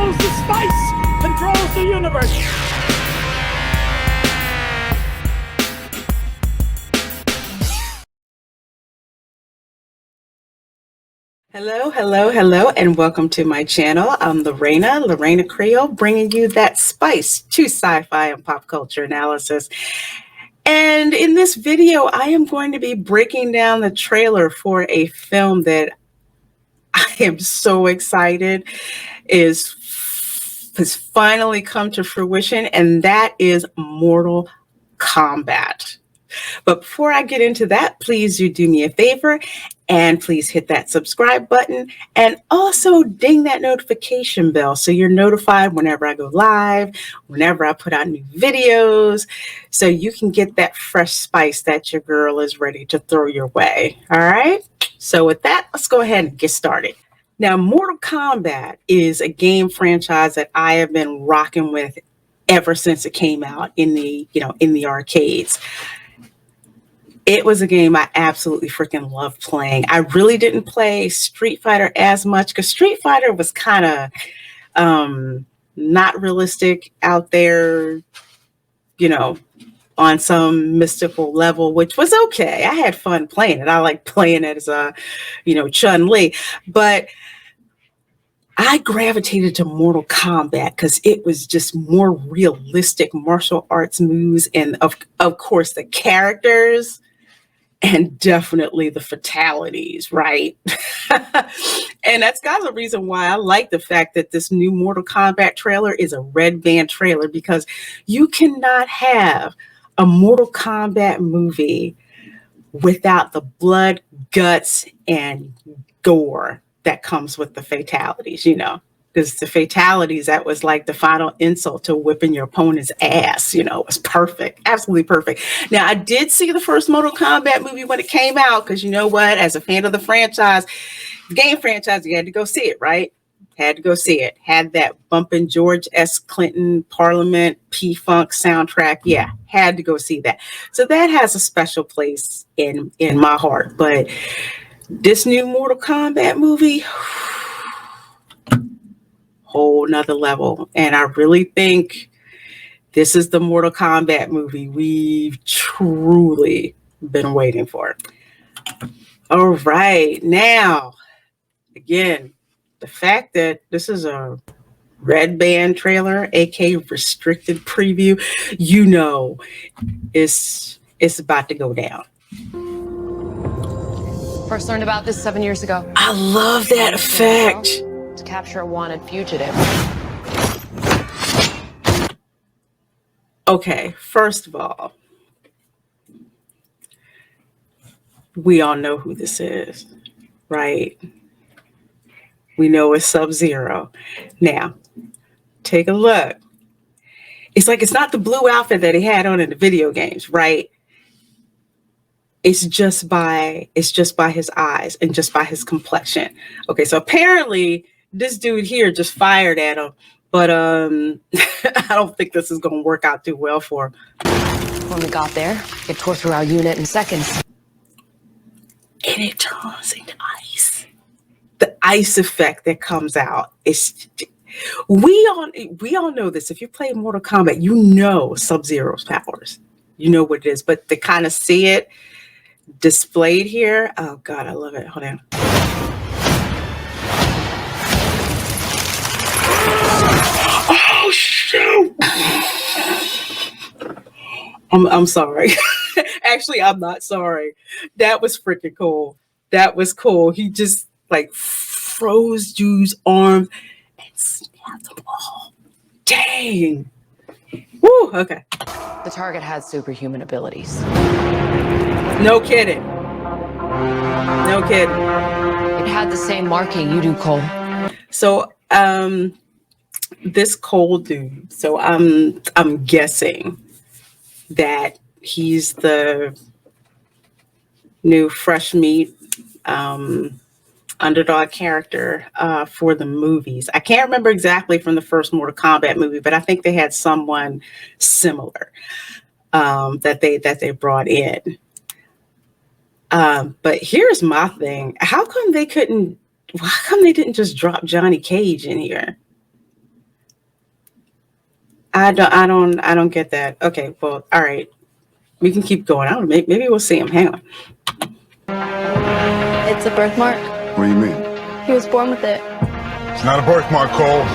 explosive spice controls the universe. Hello, hello, hello, and welcome to my channel. I'm Reina Creole, bringing you that spice to sci-fi and pop culture analysis. And in this video, I am going to be breaking down the trailer for a film that I am so excited has finally come to fruition, and that is Mortal Kombat. But before I get into that, please you do me a favor and please hit that subscribe button and also ding that notification bell so you're notified whenever I go live, whenever I put out new videos, so you can get that fresh spice that your girl is ready to throw your way. All right. So with that, let's go ahead and get started. Now, Mortal Kombat is a game franchise that I have been rocking with ever since it came out in the arcades. It was a game I absolutely freaking loved playing. I really didn't play Street Fighter as much because Street Fighter was kind of not realistic out there, on some mystical level, which was okay. I had fun playing it. I like playing it as Chun-Li. But I gravitated to Mortal Kombat because it was just more realistic martial arts moves and, of course, the characters. And definitely the fatalities, right? And that's kind of the reason why I like the fact that this new Mortal Kombat trailer is a red band trailer, because you cannot have a Mortal Kombat movie without the blood, guts, and gore that comes with the fatalities, because the fatalities, that was like the final insult to whipping your opponent's ass. It was perfect, absolutely perfect. Now, I did see the first Mortal Kombat movie when it came out, because you know what, as a fan of the franchise, game franchise, you had to go see it, right? Had to go see it. Had that bumping George S. Clinton Parliament P-Funk soundtrack. Yeah, had to go see that. So that has a special place in my heart. But this new Mortal Kombat movie, whole nother level. And I really think this is the Mortal Kombat movie we've truly been waiting for. All right. Now, again, the fact that this is a red band trailer, aka restricted preview, it's about to go down. First learned about this 7 years ago. I love that effect. To capture a wanted fugitive. Okay, first of all, we all know who this is, right? We know it's Sub-Zero. Now, take a look. It's not the blue outfit that he had on in the video games, right? It's just by his eyes and just by his complexion. Okay, so apparently this dude here just fired at him, but I don't think this is going to work out too well for him. When we got there, it tore through our unit in seconds. And it turns into ice. The ice effect that comes out is... We all know this. If you play Mortal Kombat, you know Sub-Zero's powers. You know what it is. But to kind of see it displayed here, oh God, I love it. Hold on. Oh shoot! I'm sorry. Actually, I'm not sorry. That was freaking cool. That was cool. He just like froze dude's arm and snapped them all. Dang. Woo. Okay. The target had superhuman abilities. No kidding. No kidding. It had the same marking you do, Cole. So, this Cole dude. So I'm guessing that he's the new fresh meat underdog character for the movies. I can't remember exactly from the first Mortal Kombat movie, but I think they had someone similar that they brought in. But here's my thing: how come they didn't just drop Johnny Cage in here? I don't get that. Okay, well, all right. We can keep going. I don't know, maybe we'll see him. Hang on. It's a birthmark. What do you mean? He was born with it. It's not a birthmark, Cole.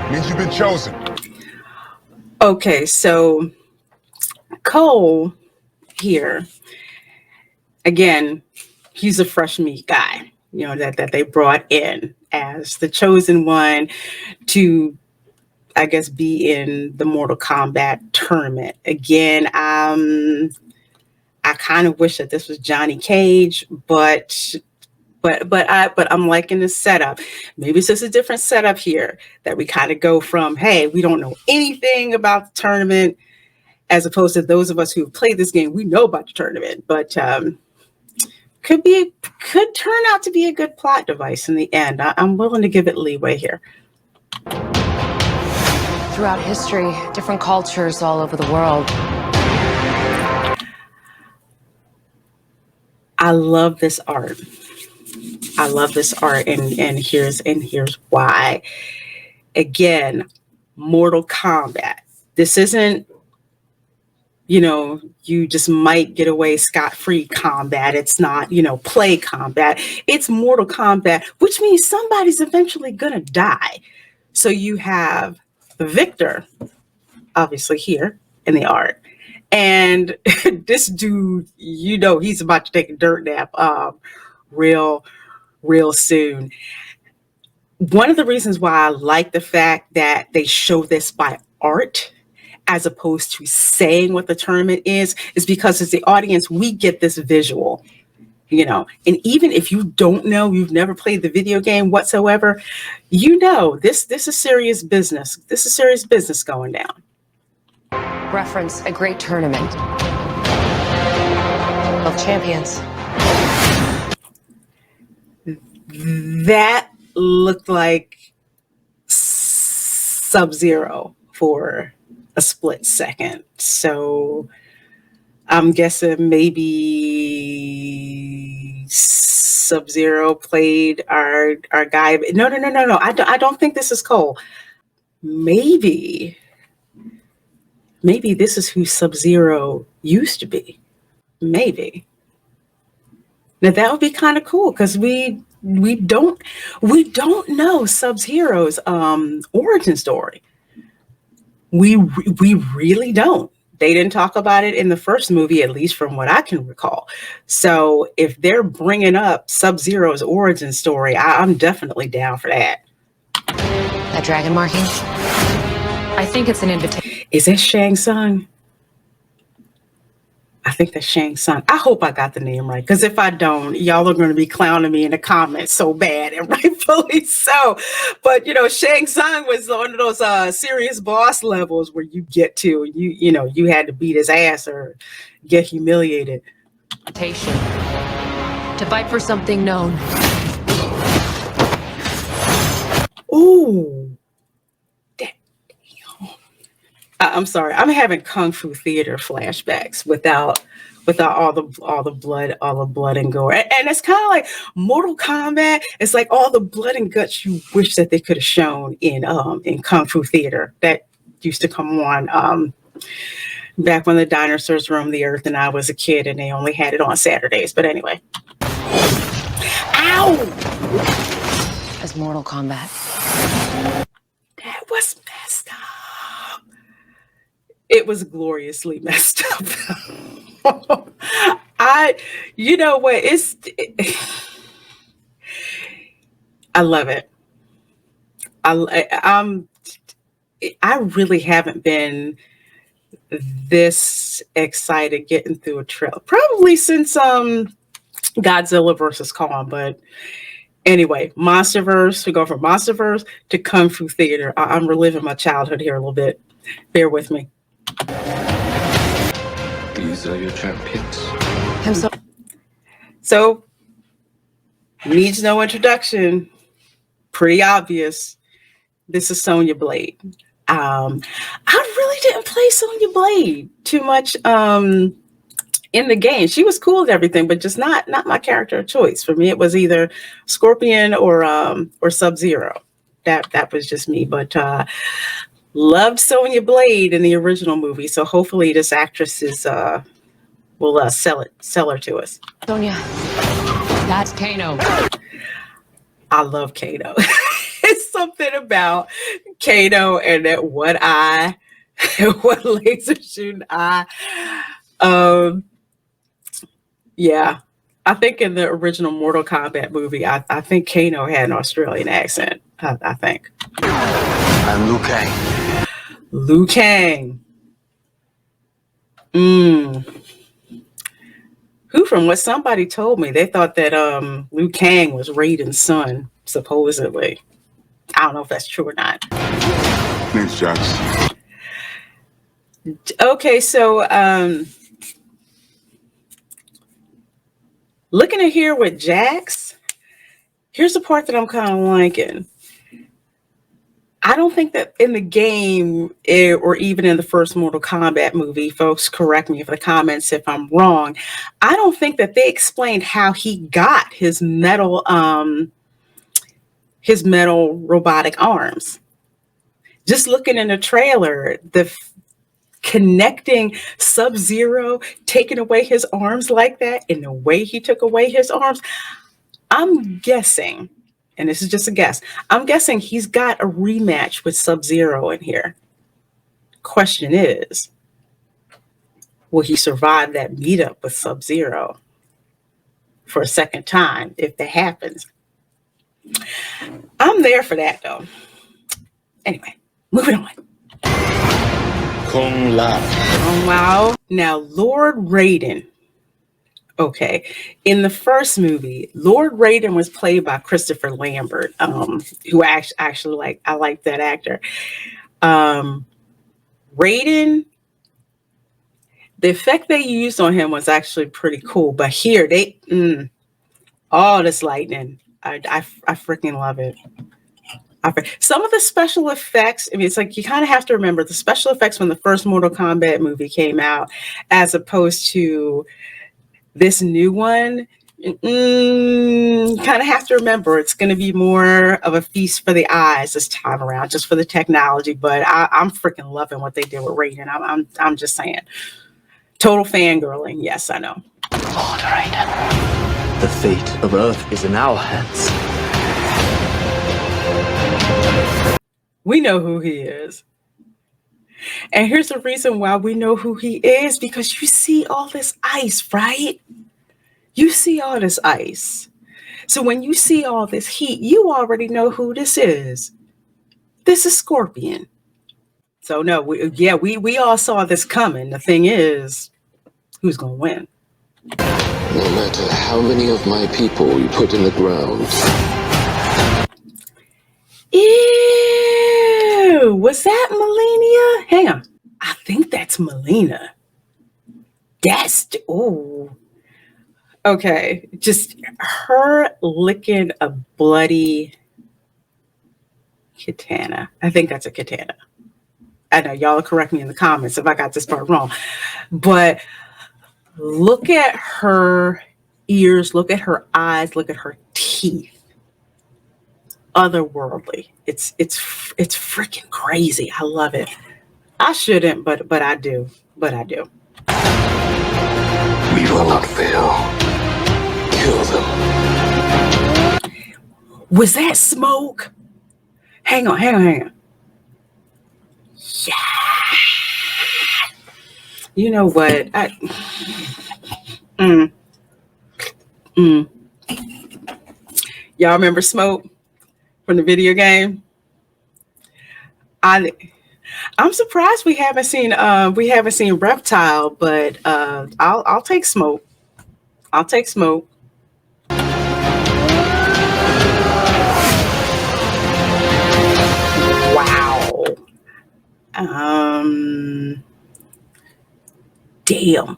It means you've been chosen. Okay, so Cole here, again, he's a fresh meat guy, you know, that they brought in as the chosen one to, I guess, be in the Mortal Kombat tournament. Again, I kind of wish that this was Johnny Cage, but I'm liking the setup. Maybe it's just a different setup here that we kind of go from, hey, we don't know anything about the tournament, as opposed to those of us who have played this game, we know about the tournament, but could turn out to be a good plot device in the end. I'm willing to give it leeway here. Throughout history, different cultures all over the world. I love this art. I love this art, and here's why. Again, Mortal Kombat. This isn't, you know, you just might get away scot-free combat. It's not, you know, play combat. It's Mortal Kombat, which means somebody's eventually gonna die. So you have the victor, obviously here in the art, and this dude, you know, he's about to take a dirt nap real soon. One of the reasons why I like the fact that they show this by art as opposed to saying what the tournament is because as the audience, we get this visual, you know, and even if you don't know, you've never played the video game whatsoever, you know, this is serious business. This is serious business going down. Reference a great tournament of champions. That looked like Sub-Zero for a split second. So I'm guessing maybe Sub-Zero played our guy. No. I don't think this is Cole. Maybe this is who Sub-Zero used to be. Maybe. Now that would be kind of cool because we don't know Sub-Zero's origin story. We really don't. They didn't talk about it in the first movie, at least from what I can recall. So if they're bringing up Sub-Zero's origin story, I'm definitely down for that. That dragon marking? I think it's an invitation. Is that Shang Tsung? I think that's Shang Tsung. I hope I got the name right, because if I don't, y'all are going to be clowning me in the comments so bad, and rightfully so. But you know, Shang Tsung was one of those serious boss levels where you get to you know you had to beat his ass or get humiliated. Invitation to fight for something known. Ooh. I'm sorry. I'm having Kung Fu Theater flashbacks without all the blood and gore. And it's kind of like Mortal Kombat. It's like all the blood and guts you wish that they could have shown in Kung Fu Theater that used to come on back when the dinosaurs roamed the earth and I was a kid and they only had it on Saturdays. But anyway. Ow! As Mortal Kombat. That was messed up. It was gloriously messed up. You know what? I love it. I really haven't been this excited getting through a trailer probably since Godzilla versus Kong. But anyway, MonsterVerse. We go from MonsterVerse to Kung Fu Theater. I'm reliving my childhood here a little bit. Bear with me. These are your champions. So, needs no introduction. Pretty obvious. This is Sonya Blade. I really didn't play Sonya Blade too much in the game. She was cool and everything, but just not my character of choice. For me, it was either Scorpion or Sub-Zero. That was just me. But Loved Sonya Blade in the original movie, so hopefully this actress will sell her to us. Sonia, that's Kano. I love Kano. It's something about Kano and that one eye, one laser shooting eye. Yeah, I think in the original Mortal Kombat movie, I think Kano had an Australian accent. I think. I'm Liu Kang. Liu Kang. Who, from what somebody told me, they thought that Liu Kang was Raiden's son, supposedly. I don't know if that's true or not. Thanks, Jax. Okay, so looking at here with Jax, here's the part that I'm kind of liking. I don't think that in the game or even in the first Mortal Kombat movie, folks correct me in the comments if I'm wrong, I don't think that they explained how he got his metal robotic arms. Just looking in the trailer, connecting Sub-Zero, taking away his arms like that, and the way he took away his arms, I'm guessing, and this is just a guess, I'm guessing he's got a rematch with Sub-Zero in here. Question is, will he survive that meetup with Sub-Zero for a second time if that happens? I'm there for that, though. Anyway, moving on. Kung Lao. Oh, wow. Now, Lord Raiden. Okay. In the first movie, Lord Raiden was played by Christopher Lambert, who actually I like that actor. Raiden, the effect they used on him was actually pretty cool. But here, all this lightning, I freaking love it. Some of the special effects, I mean, it's like you kind of have to remember the special effects when the first Mortal Kombat movie came out, as opposed to this new one. Kind of have to remember it's going to be more of a feast for the eyes this time around, just for the technology. But I'm freaking loving what they did with Raiden. I'm just saying, total fangirling. Yes, I know. Lord Raiden. The fate of Earth is in our hands. We know who he is. And here's the reason why we know who he is, because you see all this ice, right? You see all this ice. So when you see all this heat, you already know who this is. This is Scorpion. So no, we all saw this coming. The thing is, who's going to win? No matter how many of my people you put in the ground. Ew, was that Melania? Hang on. I think that's Melina. Oh. Okay, just her licking a bloody katana. I think that's a katana. I know y'all will correct me in the comments if I got this part wrong. But look at her ears, look at her eyes, look at her teeth. Otherworldly. It's freaking crazy. I love it. I shouldn't, but I do. But I do. We will not fail. Kill them. Was that smoke? Hang on. Yeah. You know what? Y'all remember Smoke from the video game? I'm surprised we haven't seen Reptile, but I'll take Smoke. I'll take Smoke. Wow. Damn.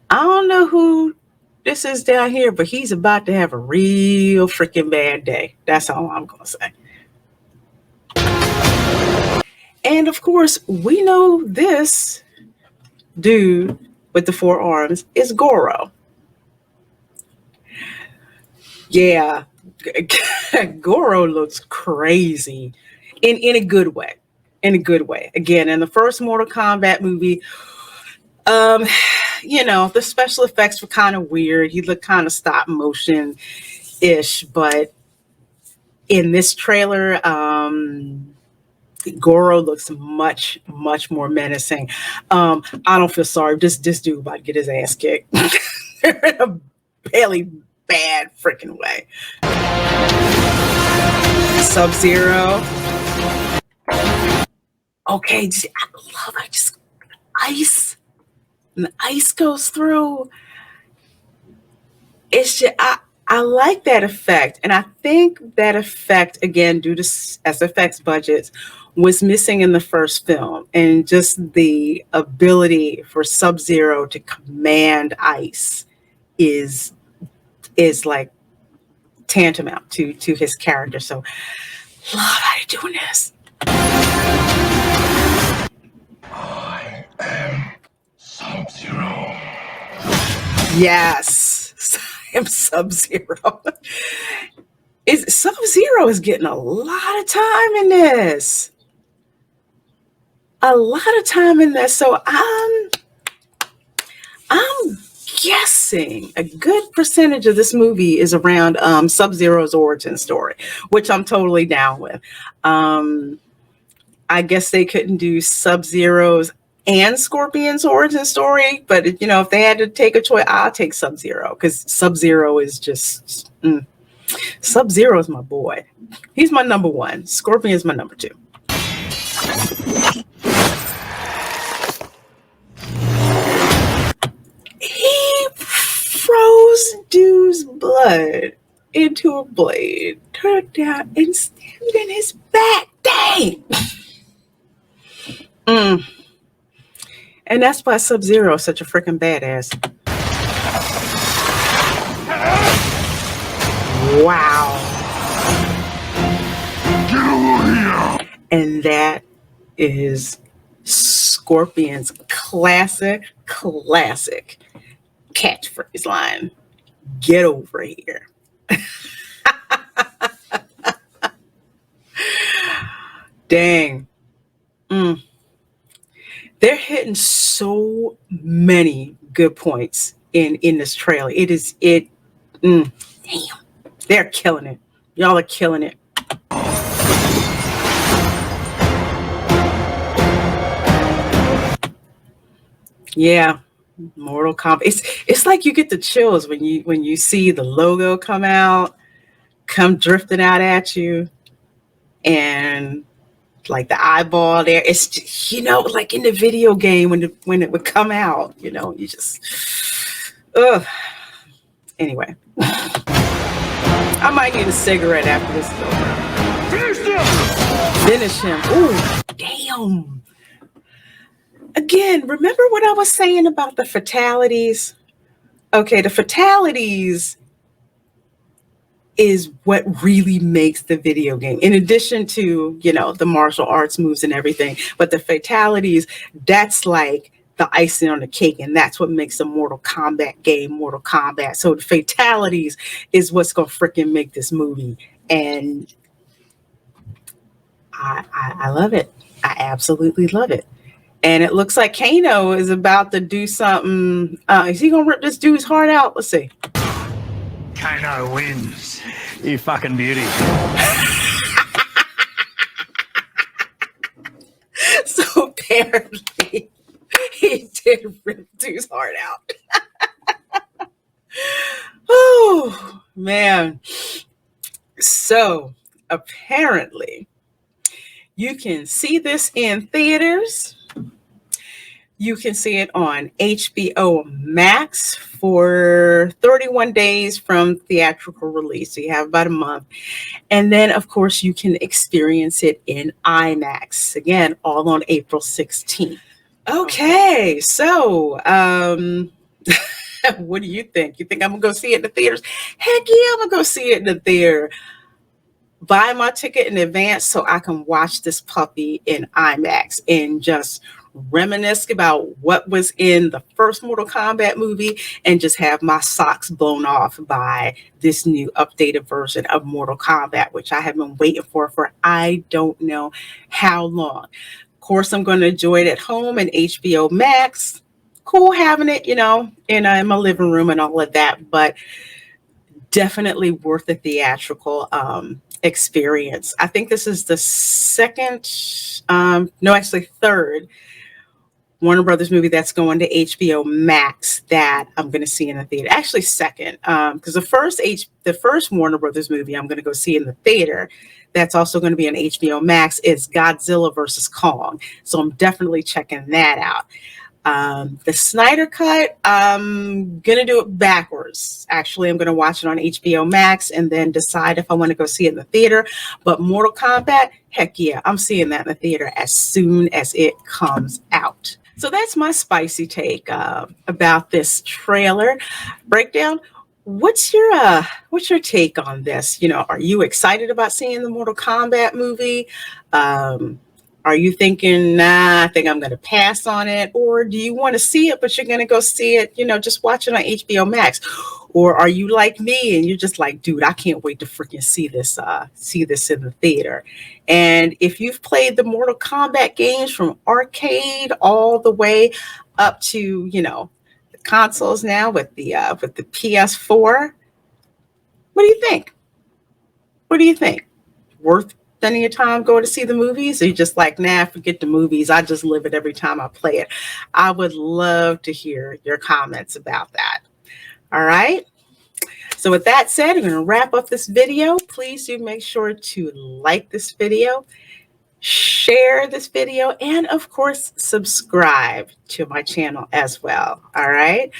I don't know who this is down here, but he's about to have a real freaking bad day. That's all I'm gonna say. And of course, we know this dude with the 4 arms is Goro. Yeah, Goro looks crazy in a good way. in a good way. Again, in the first Mortal Kombat movie, the special effects were kind of weird. He looked kind of stop motion ish, but in this trailer, Goro looks much, much more menacing. I don't feel sorry. This dude about to get his ass kicked in a really bad freaking way. Sub-Zero. Okay, I love it. Just ice. And the ice goes through. It's just, I like that effect. And I think that effect, again, due to SFX budgets, was missing in the first film. And just the ability for Sub-Zero to command ice is like tantamount to his character. So love how you're doing this. I am Sub-Zero. Yes, I am Sub-Zero. Sub-Zero is getting a lot of time in this. A lot of time in this. So I'm guessing a good percentage of this movie is around Sub-Zero's origin story, which I'm totally down with. I guess they couldn't do Sub-Zero's and Scorpion's origin story, but if they had to take a choice, I'll take Sub-Zero, because Sub-Zero is just Sub-Zero is my boy. He's my number one. Scorpion is my number two. He froze dude's blood into a blade, turned down, and stabbed in his back. Dang! And that's why Sub-Zero is such a freaking badass. Wow. Get over here! And that is Scorpion's classic catchphrase line. Get over here. Dang. They're hitting so many good points in this trailer. Damn. They're killing it. Y'all are killing it. Yeah. Mortal Kombat. It's like you get the chills when you see the logo come drifting out at you, and like the eyeball there. It's just, like in the video game when it would come out, you just anyway. I might need a cigarette after this is over. Finish him. Ooh, damn. Again, remember what I was saying about the fatalities? Okay, the fatalities is what really makes the video game, in addition to, the martial arts moves and everything. But the fatalities, that's like the icing on the cake, and that's what makes a Mortal Kombat game Mortal Kombat. So the fatalities is what's gonna freaking make this movie, and I love it. I absolutely love it. And it looks like Kano is about to do something. Is he gonna rip this dude's heart out? Let's see. Kano wins. You fucking beauty. So apparently he did rip dude's heart out. Oh, man. So apparently you can see this in theaters. You can see it on HBO Max for 31 days from theatrical release. So you have about a month. And then, of course, you can experience it in IMAX. Again, all on April 16th. Okay, so what do you think? You think I'm going to go see it in the theaters? Heck yeah, I'm going to go see it in the theater. Buy my ticket in advance so I can watch this puppy in IMAX and just reminisce about what was in the first Mortal Kombat movie, and just have my socks blown off by this new updated version of Mortal Kombat, which I have been waiting for I don't know how long. Of course, I'm going to enjoy it at home and HBO Max. Cool having it, in my living room and all of that, but definitely worth the theatrical experience. I think this is the third Warner Brothers movie that's going to HBO Max that I'm going to see in the theater. Actually, second, because the first Warner Brothers movie I'm going to go see in the theater that's also going to be on HBO Max is Godzilla versus Kong. So I'm definitely checking that out. The Snyder Cut, I'm going to do it backwards. Actually, I'm going to watch it on HBO Max and then decide if I want to go see it in the theater. But Mortal Kombat, heck yeah, I'm seeing that in the theater as soon as it comes out. So that's my spicy take about this trailer breakdown. What's your take on this? Are you excited about seeing the Mortal Kombat movie? Are you thinking, nah, I think I'm going to pass on it? Or do you want to see it, but you're going to go see it, just watch it on HBO Max? Or are you like me and you're just like, dude, I can't wait to freaking see this in the theater? And if you've played the Mortal Kombat games from arcade all the way up to, the consoles now with the PS4, what do you think? What do you think? Worth spending your time going to see the movies? Or you just like, nah, forget the movies, I just live it every time I play it? I would love to hear your comments about that. All right. So with that said, I'm going to wrap up this video. Please do make sure to like this video, share this video, and of course, subscribe to my channel as well. All right.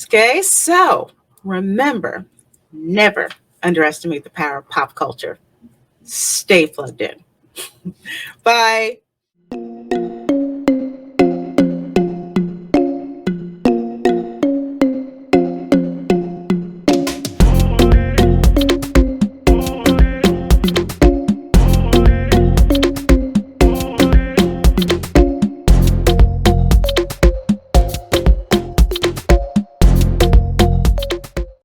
Okay. So remember, never underestimate the power of pop culture. Stay plugged in. Bye.